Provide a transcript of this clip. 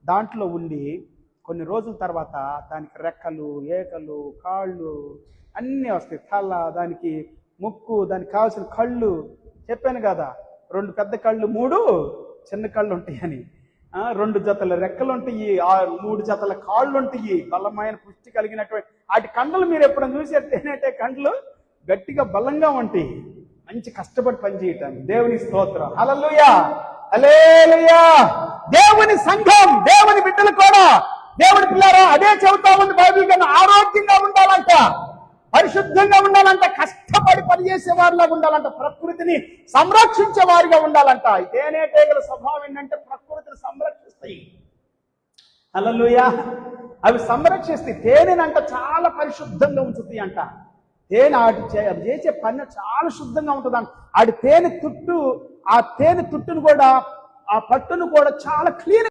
దాంట్లో ఉండి కొన్ని రోజుల తర్వాత దానికి రెక్కలు, ఏకలు, కాళ్ళు అన్నీ వస్తాయి. తల, దానికి ముక్కు, దానికి కావాల్సిన కళ్ళు. చెప్పాను కదా, 2 పెద్ద కళ్ళు, 3 చిన్న కళ్ళు ఉంటాయని. 2 జతల రెక్కలు ఉంటాయి, 3 జతల కాళ్ళు ఉంటాయి. బలమైన పుష్టి కలిగినటువంటి వాటి కండలు మీరు ఎప్పుడైనా చూసారు? తేనెటే కండలు గట్టిగా బలంగా ఉంటాయి, మంచి కష్టపడి పనిచేయటానికి. దేవుని స్తోత్రం, హల్లెలూయా, హల్లెలూయా. దేవుని సంఘం, దేవుని బిడ్డలు కూడా, దేవుని పిల్లారా, అదే చెబుతా ఉంది బైబిల్ కన్నా. ఆరోగ్యంగా ఉండాలంట, పరిశుద్ధంగా ఉండాలంట, కష్టపడి పనిచేసే వారిలాగా ఉండాలంట, ప్రకృతిని సంరక్షించే వారిగా ఉండాలంట. తేనెటీగల స్వభావం ఏంటంటే ప్రకృతిని సంరక్షిస్తాయి. హల్లెలూయా. అవి సంరక్షిస్తాయి. తేనెనంట చాలా పరిశుద్ధంగా ఉంచుతాయి అంట. తేనె అది చేసే పని చాలా శుద్ధంగా ఉంటుంది అంట. ఆ తేనె తుట్టును కూడా, ఆ పట్టును కూడా చాలా క్లీన్